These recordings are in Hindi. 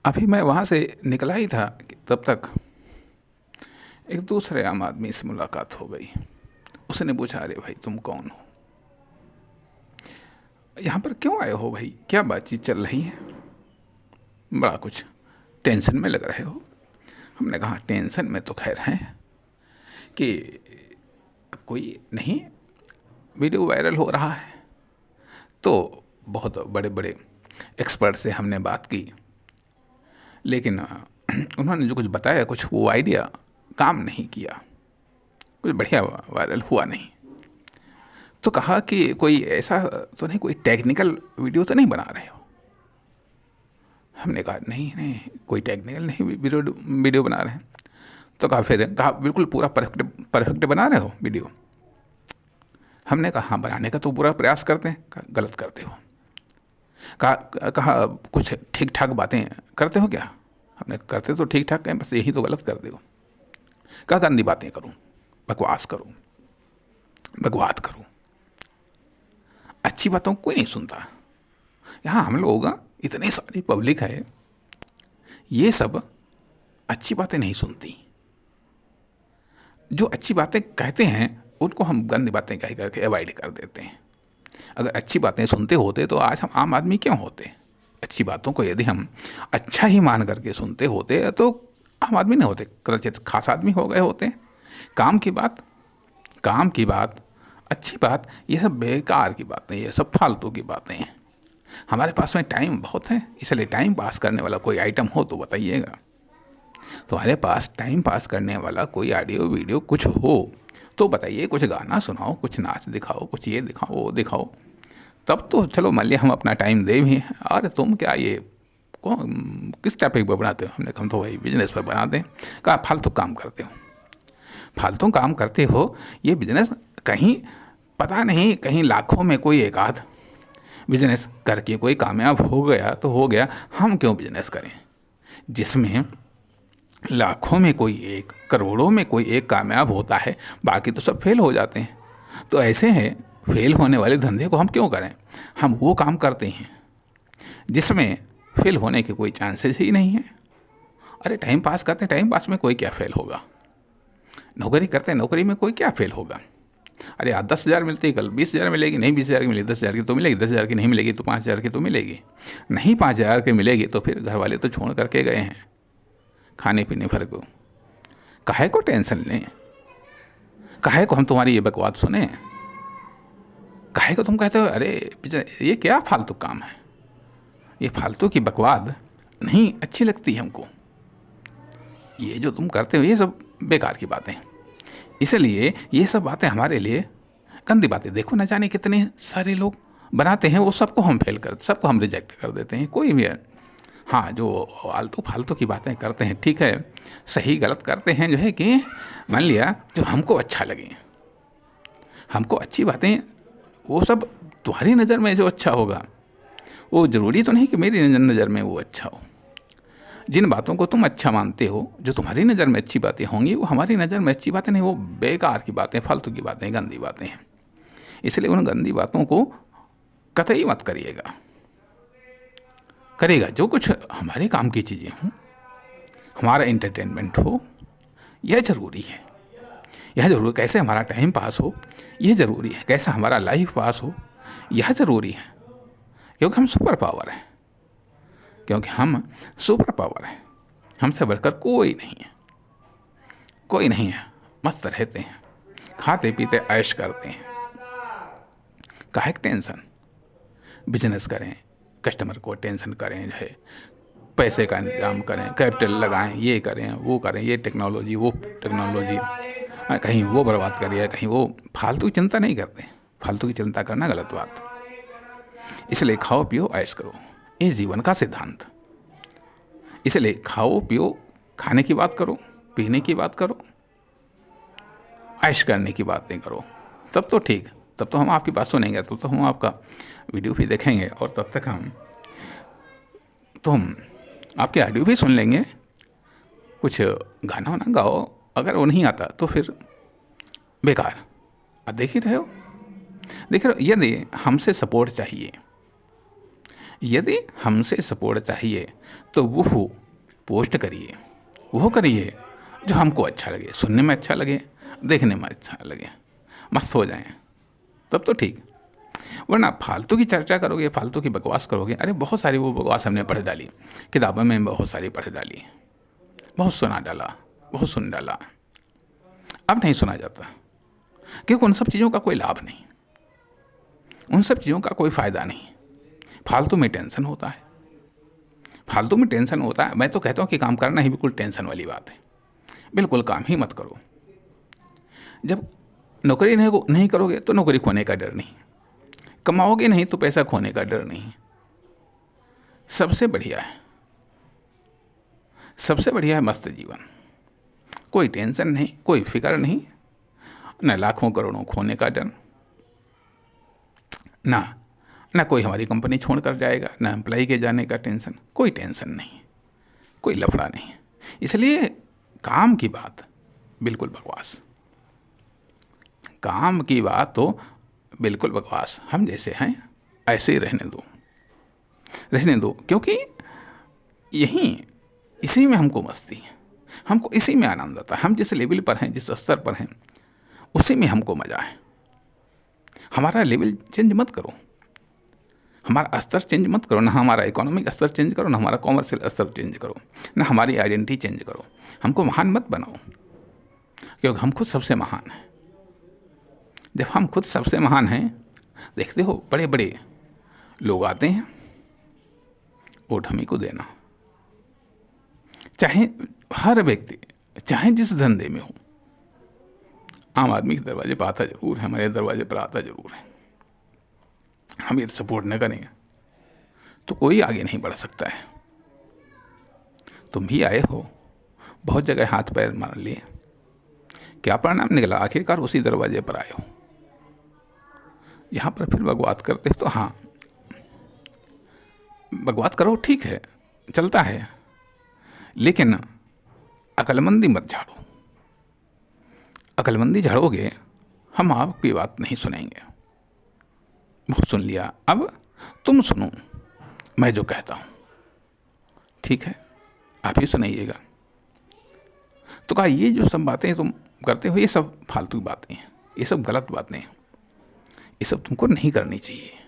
अभी मैं वहाँ से निकला ही था कि तब तक एक दूसरे आम आदमी से मुलाकात हो गई। उसने पूछा, अरे भाई तुम कौन हो, यहाँ पर क्यों आए हो भाई, क्या बातचीत चल रही है, बड़ा कुछ टेंशन में लग रहे हो। हमने कहा टेंशन में तो खैर है कि अब कोई नहीं, वीडियो वायरल हो रहा है तो बहुत बड़े बड़े एक्सपर्ट से हमने बात की, लेकिन उन्होंने जो कुछ बताया कुछ वो आइडिया काम नहीं किया, कुछ बढ़िया वायरल हुआ नहीं। तो कहा कि कोई ऐसा तो नहीं, कोई टेक्निकल वीडियो तो नहीं बना रहे हो। हमने कहा नहीं नहीं, कोई टेक्निकल नहीं वीडियो वीडियो बना रहे हैं। तो कहा बिल्कुल पूरा परफेक्ट परफेक्ट बना रहे हो वीडियो। हमने कहा हाँ बनाने का तो पूरा प्रयास करते हैं। कहा गलत करते हो। कहा कुछ ठीक ठाक बातें करते हो क्या। हमने करते तो ठीक ठाक हैं, बस यही तो गलत करते हो। कहा गंदी बातें करूं, बकवास करूं, बकवास करूं, अच्छी बातों को कोई नहीं सुनता। यहाँ हम लोग इतनी सारी पब्लिक है, ये सब अच्छी बातें नहीं सुनती। जो अच्छी बातें कहते हैं उनको हम गंदी बातें कह करके अवॉइड कर देते हैं। अगर अच्छी बातें सुनते होते तो आज हम आम आदमी क्यों होते। अच्छी बातों को यदि हम अच्छा ही मान करके सुनते होते तो आम आदमी नहीं होते, कदाचित खास आदमी हो गए होते। काम की बात, काम की बात, अच्छी बात, ये सब बेकार की बातें, ये सब फालतू की बातें हैं। हमारे पास में टाइम बहुत है, इसलिए टाइम पास करने वाला कोई आइटम हो तो बताइएगा। तुम्हारे पास टाइम पास करने वाला कोई ऑडियो वीडियो कुछ हो तो बताइए, कुछ गाना सुनाओ, कुछ नाच दिखाओ, कुछ ये दिखाओ वो दिखाओ, तब तो चलो मान लिया हम अपना टाइम दे भी हैं। अरे तुम क्या ये किस टॉपिक पर बनाते हो। हमने कहा हम तो भाई बिजनेस पर बनाते हैं। कहा फालतू काम करते हो, फालतू काम करते हो। ये बिजनेस कहीं पता नहीं, कहीं लाखों में कोई एक आध बिजनेस करके कोई कामयाब हो गया तो हो गया, हम क्यों बिजनेस करें जिसमें लाखों में कोई एक, करोड़ों में कोई एक कामयाब होता है, बाकी तो सब फेल हो जाते हैं। तो ऐसे हैं, फेल होने वाले धंधे को हम क्यों करें। हम वो काम करते हैं जिसमें फेल होने के कोई चांसेस ही नहीं है। अरे टाइम पास करते हैं, टाइम पास में कोई क्या फेल होगा। नौकरी करते हैं, नौकरी में कोई क्या फेल होगा। अरे आज 10,000 मिलती है, कल 20,000 मिलेगी, नहीं 20,000 की मिलेगी, 10,000 की तो मिलेगी, 10,000 की नहीं मिलेगी तो 5,000 की तो मिलेगी, नहीं 5,000 की मिलेगी तो फिर घर वाले तो छोड़ करके गए हैं खाने पीने भर को। काहे को टेंशन लें, काहे को हम तुम्हारी ये बकवास सुने, काहे को तुम कहते हो अरे ये क्या फालतू काम है, ये फालतू की बकवास नहीं अच्छी लगती हमको, ये जो तुम करते हो ये सब बेकार की बातें। इसलिए ये सब बातें हमारे लिए गंदी बातें। देखो न जाने कितने सारे लोग बनाते हैं, वो सबको हम फेल कर, सबको हम रिजेक्ट कर देते हैं। कोई भी है, हाँ जो फालतू फालतू की बातें करते हैं ठीक है, सही गलत करते हैं, जो है कि मान लिया जो हमको अच्छा लगे, हमको अच्छी बातें, वो सब तुम्हारी नज़र में जो अच्छा होगा वो ज़रूरी तो नहीं कि मेरी नज़र में वो अच्छा हो। जिन बातों को तुम अच्छा मानते हो, जो तुम्हारी नज़र में अच्छी बातें होंगी, वो हमारी नज़र में अच्छी बातें नहीं, वो बेकार की बातें, फालतू की बातें, गंदी बातें हैं। इसलिए उन गंदी बातों को कतई मत करिएगा। करेगा जो कुछ हमारे काम की चीज़ें हों, हमारा एंटरटेनमेंट हो, यह ज़रूरी है। यह ज़रूरी, कैसे हमारा टाइम पास हो यह ज़रूरी है, कैसा हमारा लाइफ पास हो यह ज़रूरी है। क्योंकि हम सुपर पावर हैं, क्योंकि हम सुपर पावर हैं, हमसे बढ़कर कोई नहीं है, कोई नहीं है। मस्त रहते हैं, खाते पीते ऐश करते हैं, काहे टेंशन। बिजनेस करें, कस्टमर को टेंशन करें, जो है पैसे का इंतजाम करें, कैपिटल लगाएं, ये करें वो करें, ये टेक्नोलॉजी वो टेक्नोलॉजी, कहीं वो बर्बाद करिए, कहीं वो, फालतू की चिंता नहीं करते। फालतू की चिंता करना गलत बात। इसलिए खाओ पियो ऐश करो, ये जीवन का सिद्धांत। इसलिए खाओ पियो, खाने की बात करो, पीने की बात करो, ऐश करने की बातें करो, तब तो ठीक, तब तो हम आपकी बात सुनेंगे, तब तो हम आपका वीडियो भी देखेंगे, और तब तक हम आपके ऑडियो भी सुन लेंगे। कुछ गाना वाना गाओ, अगर वो नहीं आता तो फिर बेकार। अब देख ही रहे हो, यदि हमसे सपोर्ट चाहिए, यदि हमसे सपोर्ट चाहिए तो वो पोस्ट करिए, वो करिए जो हमको अच्छा लगे, सुनने में अच्छा लगे, देखने में अच्छा लगे, मस्त हो जाएं, तब तो ठीक। वरना फालतू की चर्चा करोगे, फालतू की बकवास करोगे, अरे बहुत सारी वो बकवास हमने पढ़ डाली, किताबों में बहुत सारी पढ़ डाली, बहुत सुना डाला, बहुत सुन डाला, अब नहीं सुना जाता, क्योंकि उन सब चीज़ों का कोई लाभ नहीं, उन सब चीज़ों का कोई फ़ायदा नहीं। फालतू में टेंशन होता है, फालतू में टेंशन होता है। मैं तो कहता हूँ कि काम करना ही बिल्कुल टेंशन वाली बात है, बिल्कुल काम ही मत करो। जब नौकरी नहीं करोगे तो नौकरी खोने का डर नहीं, कमाओगे नहीं तो पैसा खोने का डर नहीं। सबसे बढ़िया है, सबसे बढ़िया है मस्त जीवन, कोई टेंशन नहीं, कोई फिक्र नहीं, न लाखों करोड़ों खोने का डर, ना कोई हमारी कंपनी छोड़ कर जाएगा, ना एम्प्लॉई के जाने का टेंशन, कोई टेंशन नहीं, कोई लफड़ा नहीं। इसलिए काम की बात बिल्कुल बकवास, काम की बात तो बिल्कुल बकवास। हम जैसे हैं ऐसे ही रहने दो, क्योंकि इसी में हमको मस्ती है, हमको इसी में आनंद आता है। हम जिस लेवल पर हैं, जिस स्तर पर हैं, उसी में हमको मज़ा है। हमारा लेवल चेंज मत करो, हमारा स्तर चेंज मत करो, ना हमारा इकोनॉमिक स्तर चेंज करो, ना हमारा कॉमर्शियल स्तर चेंज करो, ना हमारी आइडेंटिटी चेंज करो। हमको महान मत बनाओ, क्योंकि हम खुद सबसे महान हैं। जब हम खुद सबसे महान हैं, देखते हो बड़े बड़े लोग आते हैं वोट हमी को देना, चाहे हर व्यक्ति, चाहे जिस धंधे में हो, आम आदमी के दरवाजे पर आता जरूर है, हमारे दरवाजे पर आता जरूर है। हम ये सपोर्ट न करें तो कोई आगे नहीं बढ़ सकता है। तुम भी आए हो, बहुत जगह हाथ पैर मार लिए, क्या परिणाम निकला? आखिरकार उसी दरवाजे पर आए हो। यहाँ पर फिर बकवास करते हो तो हाँ, बकवास करो, ठीक है, चलता है, लेकिन अक्लमंदी मत झाड़ो। अक्लमंदी झाड़ोगे, हम आपकी बात नहीं सुनेंगे। बहुत सुन लिया, अब तुम सुनो मैं जो कहता हूँ, ठीक है, आप ही सुनाइएगा। तो कहा ये जो सब बातें तुम करते हो, ये सब फालतू बातें हैं, ये सब गलत बातें हैं, ये सब तुमको नहीं करनी चाहिए।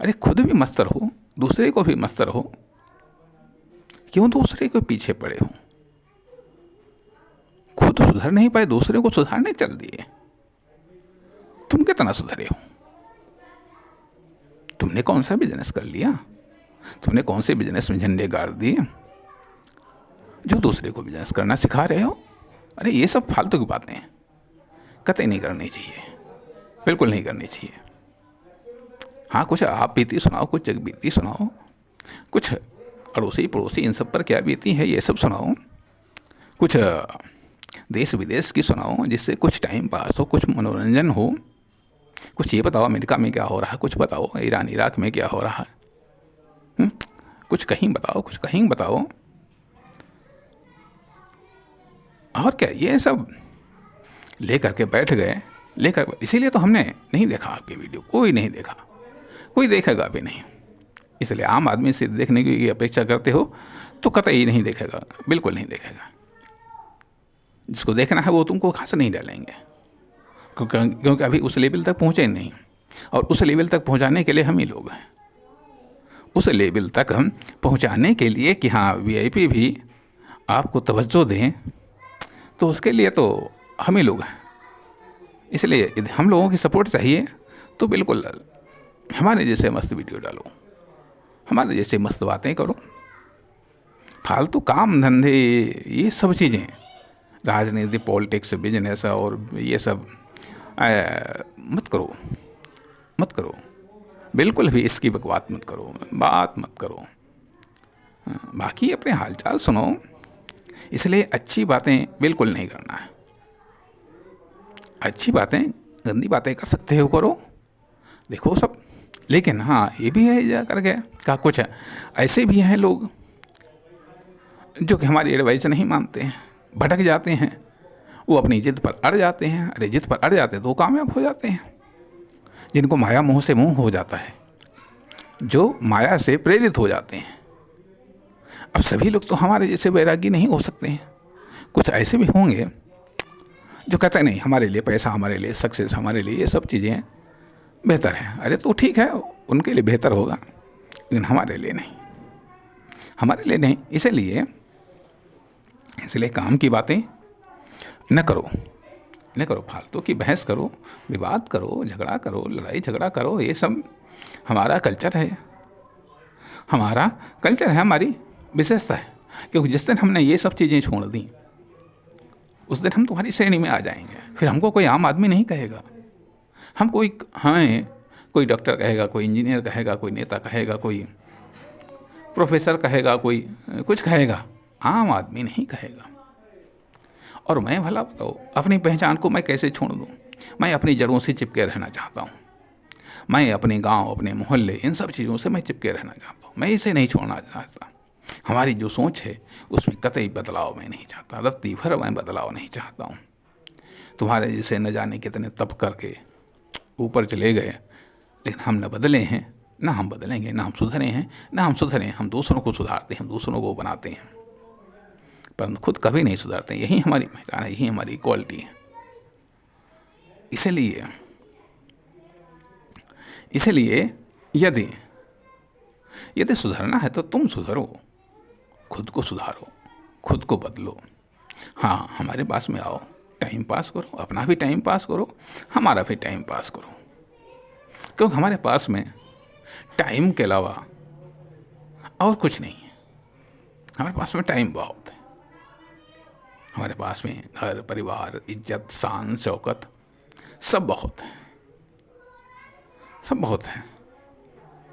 अरे खुद भी मस्त रहो, दूसरे को भी मस्त रहो, क्यों दूसरे के पीछे पड़े हो? खुद सुधर नहीं पाए, दूसरे को सुधारने चल दिए। तुम कितना सुधरे हो? तुमने कौन सा बिजनेस कर लिया? तुमने कौन से बिजनेस में झंडे गाड़ दिए जो दूसरे को बिजनेस करना सिखा रहे हो? अरे ये सब फालतू की बातें हैं, कतई नहीं करनी चाहिए, बिल्कुल नहीं करनी चाहिए। हाँ, कुछ आप बीती सुनाओ, कुछ जग बीती सुनाओ, कुछ अड़ोसी पड़ोसी इन सब पर क्या बीती है ये सब सुनाओ, कुछ देश विदेश की सुनाओ, जिससे कुछ टाइम पास हो, कुछ मनोरंजन हो। कुछ ये बताओ अमेरिका में क्या हो रहा है, कुछ बताओ ईरान इराक में क्या हो रहा है, कुछ कहीं बताओ, कुछ कहीं बताओ। और क्या ये सब लेकर के बैठ गए, इसीलिए तो हमने नहीं देखा आपकी वीडियो, कोई नहीं देखा, कोई देखेगा भी नहीं। इसलिए आम आदमी से देखने की अपेक्षा करते हो तो कतई नहीं देखेगा, बिल्कुल नहीं देखेगा। जिसको देखना है वो तुमको खास नहीं डालेंगे, क्योंकि अभी उस लेवल तक पहुँचे नहीं, और उस लेवल तक पहुँचाने के लिए हम ही लोग हैं। उस लेवल तक हम पहुँचाने के लिए कि हाँ वीआईपी भी आपको तवज्जो दें, तो उसके लिए तो हम ही लोग हैं। इसलिए यदि हम लोगों की सपोर्ट चाहिए तो बिल्कुल हमारे जैसे मस्त वीडियो डालो, हमारे जैसे मस्त बातें करो। फालतू काम धंधे ये सब चीज़ें, राजनीति, पॉलिटिक्स, बिजनेस और ये सब मत करो, बिल्कुल भी इसकी बकवास मत करो, बात मत करो। बाकी अपने हालचाल सुनो। इसलिए अच्छी बातें बिल्कुल नहीं करना है। अच्छी बातें, गंदी बातें कर सकते हो करो, देखो सब। लेकिन हाँ ये भी है जा करके का कुछ ऐसे भी हैं लोग जो कि हमारी एडवाइस नहीं मानते हैं, भटक जाते हैं, वो अपनी जिद पर अड़ जाते हैं। अरे जिद पर अड़ जाते हैं तो वो कामयाब हो जाते हैं। जिनको माया मोह से मुंह हो जाता है, जो माया से प्रेरित हो जाते हैं। अब सभी लोग तो हमारे जैसे वैरागी नहीं हो सकते हैं, कुछ ऐसे भी होंगे जो कहते हैं नहीं हमारे लिए पैसा, हमारे लिए सक्सेस, हमारे लिए ये सब चीज़ें बेहतर हैं। अरे तो ठीक है, उनके लिए बेहतर होगा, लेकिन हमारे लिए नहीं, हमारे लिए नहीं। इसलिए काम की बातें न करो, न करो, फालतू की बहस करो, विवाद करो, झगड़ा करो, लड़ाई झगड़ा करो, ये सब हमारा कल्चर है, हमारा कल्चर है, हमारी विशेषता है। क्योंकि जिस दिन हमने ये सब चीज़ें छोड़ दी उस दिन हम तुम्हारी श्रेणी में आ जाएंगे, फिर हमको कोई आम आदमी नहीं कहेगा, हमें कोई डॉक्टर कहेगा, कोई इंजीनियर कहेगा, कोई नेता कहेगा, कोई प्रोफेसर कहेगा, कोई कुछ कहेगा, आम आदमी नहीं कहेगा। और मैं भला बताओ अपनी पहचान को मैं कैसे छोड़ दूँ? मैं अपनी जड़ों से चिपके रहना चाहता हूँ, मैं अपने गांव, अपने मोहल्ले, इन सब चीज़ों से मैं चिपके रहना चाहता हूँ, मैं इसे नहीं छोड़ना चाहता। हमारी जो सोच है उसमें कतई बदलाव मैं नहीं चाहता, रत्ती भर मैं बदलाव नहीं चाहता हूँ। तुम्हारे जैसे न जाने कितने तप करके ऊपर चले गए, लेकिन हम न बदले हैं, ना हम बदलेंगे, ना हम सुधरे हैं, ना हम सुधरे। हम दूसरों को सुधारते हैं, दूसरों को बनाते हैं, पर खुद कभी नहीं सुधारते। यही हमारी पहचान है, यही हमारी क्वालिटी है। इसलिए यदि सुधरना है तो तुम सुधरो, खुद को सुधारो, खुद को बदलो। हाँ, हमारे पास में आओ, टाइम पास करो, अपना भी टाइम पास करो, हमारा भी टाइम पास करो, क्योंकि हमारे पास में टाइम के अलावा और कुछ नहीं है। हमारे पास में टाइम बहुत है, हमारे पास में घर परिवार, इज्जत, शान, शौकत सब बहुत है, सब बहुत है।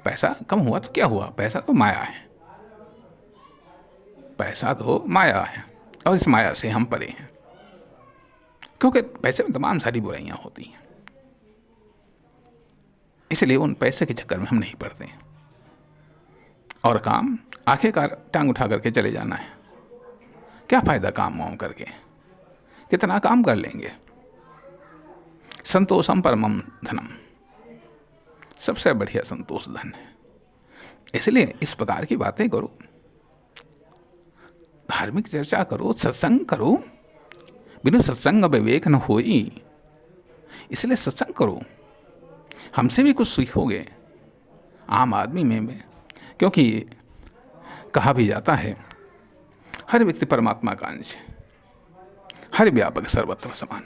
पैसा कम हुआ तो क्या हुआ, पैसा तो माया है, पैसा तो माया है, और इस माया से हम परे हैं, क्योंकि पैसे में तमाम सारी बुराइयां होती हैं। इसलिए उन पैसे के चक्कर में हम नहीं पड़ते हैं। और काम आखिरकार टांग उठा करके चले जाना है। क्या फ़ायदा काम वाम करके, कितना काम कर लेंगे। संतोषम परमम धनम, सबसे बढ़िया संतोष धन है। इसलिए इस प्रकार की बातें करो, धार्मिक चर्चा करो, सत्संग करो। बिनु सत्संग विवेक न होई, इसलिए सत्संग करो, हमसे भी कुछ सीखोगे, आम आदमी में। क्योंकि कहा भी जाता है हर व्यक्ति परमात्मा का अंश है, हर व्यापक सर्वत्र समान।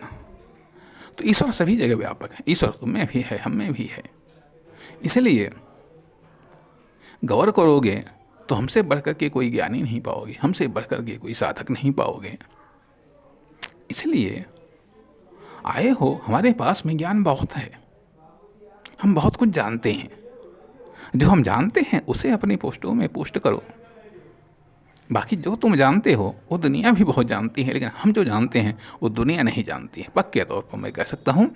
तो ईश्वर सभी जगह व्यापक है, ईश्वर तुम में भी है, हम में भी है। इसलिए गौर करोगे तो हमसे बढ़कर के कोई ज्ञानी नहीं पाओगे, हमसे बढ़कर के कोई साधक नहीं पाओगे। इसलिए आए हो, हमारे पास में ज्ञान बहुत है, हम बहुत कुछ जानते हैं। जो हम जानते हैं उसे अपनी पोस्टों में पोस्ट करो। बाकी जो तुम जानते हो वो दुनिया भी बहुत जानती है, लेकिन हम जो जानते हैं वो दुनिया नहीं जानती है। पक्के तौर पर मैं कह सकता हूँ,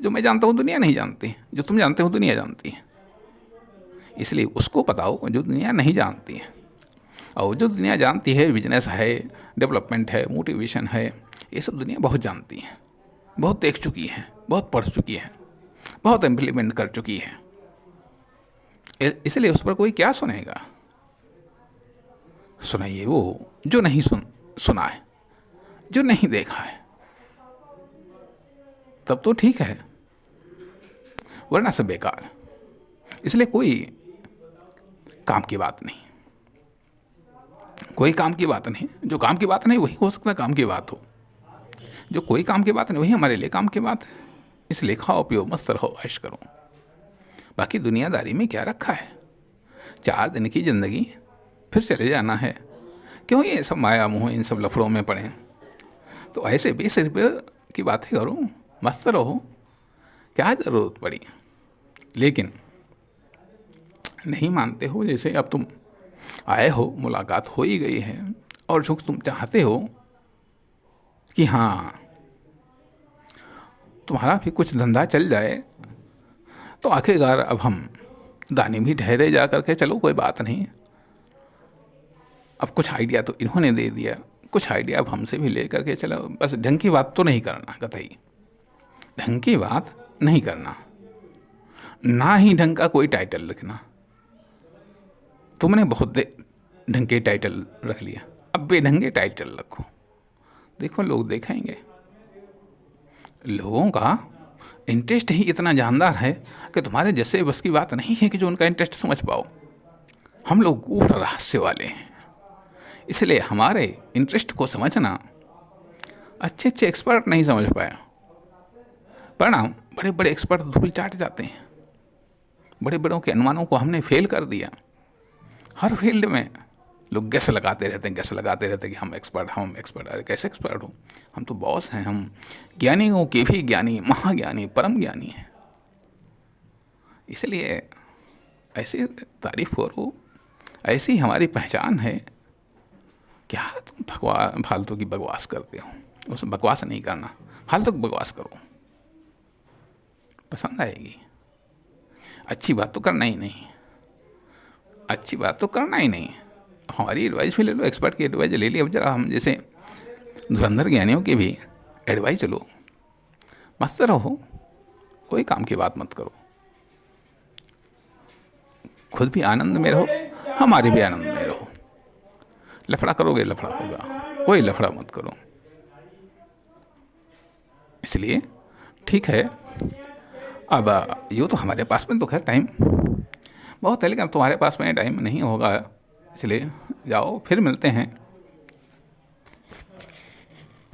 जो मैं जानता हूँ दुनिया नहीं जानती है, जो तुम जानते हो दुनिया जानती है। इसलिए उसको बताओ जो दुनिया नहीं जानती है। और जो दुनिया जानती है, बिजनेस है, डेवलपमेंट है, मोटिवेशन है, ये सब दुनिया बहुत जानती है, बहुत देख चुकी है, बहुत पढ़ चुकी है, बहुत इम्प्लीमेंट कर चुकी है। इसलिए उस पर कोई क्या सुनेगा। सुनाइए वो जो नहीं सुना है, जो नहीं देखा है, तब तो ठीक है, वरना सब बेकार। इसलिए कोई काम की बात नहीं, कोई काम की बात नहीं। जो काम की बात नहीं वही हो सकता काम की बात हो, जो कोई काम की बात नहीं वही हमारे लिए काम की बात है। इसलिए खाओ पियो मस्त रहो, ऐश करो। बाकी दुनियादारी में क्या रखा है, 4 दिन की ज़िंदगी, फिर चले जाना है। क्यों ये सब माया मोह इन सब लफड़ों में पड़े? तो ऐसे 20 रुपये की बातें करो, मस्त रहो, क्या ज़रूरत पड़ी। लेकिन नहीं मानते हो। जैसे अब तुम आए हो, मुलाकात हो ही गई है, और जो तुम चाहते हो कि हाँ तुम्हारा भी कुछ धंधा चल जाए, तो आखिरकार अब हम दानी भी ठहरे जा कर के, चलो कोई बात नहीं। अब कुछ आइडिया तो इन्होंने दे दिया, कुछ आइडिया अब हमसे भी ले करके चलो। बस ढंग की बात तो नहीं करना, कतई ढंग की बात नहीं करना, ना ही ढंग का कोई टाइटल लिखना, तुमने बहुत ढंग के टाइटल रख लिया, अब बेढंगे टाइटल रखो, देखो लोग देखेंगे। लोगों का इंटरेस्ट ही इतना जानदार है कि तुम्हारे जैसे बस की बात नहीं है कि जो उनका इंटरेस्ट समझ पाओ। हम लोग गूढ़ रहस्य वाले हैं, इसलिए हमारे इंटरेस्ट को समझना अच्छे अच्छे एक्सपर्ट नहीं समझ पाया। परिणाम बड़े बड़े एक्सपर्ट धूल चाट जाते हैं। बड़े बड़ों के अनुमानों को हमने फेल कर दिया। हर फील्ड में लोग गैस लगाते रहते हैं, गैस लगाते रहते हैं कि हम एक्सपर्ट। अरे कैसे एक्सपर्ट हो? हम तो बॉस हैं, हम ज्ञानियों के भी ज्ञानी, महाज्ञानी, परम ज्ञानी हैं। इसलिए ऐसी तारीफ करो, ऐसी हमारी पहचान है। क्या तुम फालतू की बकवास करते हो? उसमें बकवास नहीं करना, फालतू की बकवास करो, पसंद आएगी। अच्छी बात तो करना ही नहीं, अच्छी बात तो करना ही नहीं। हमारी एडवाइस भी ले लो, एक्सपर्ट की एडवाइस ले ली। अब जरा हम जैसे धुरंधर ज्ञानियों की भी एडवाइस लो, मस्त रहो, कोई काम की बात मत करो, खुद भी आनंद में रहो, हमारे भी आनंद में रहो। लफड़ा करोगे लफड़ा होगा, कोई लफड़ा मत करो। इसलिए ठीक है। अब यूँ तो हमारे पास में तो खैर टाइम बहुत है, लेकिन अब तुम्हारे पास में टाइम नहीं होगा, इसलिए जाओ, फिर मिलते हैं।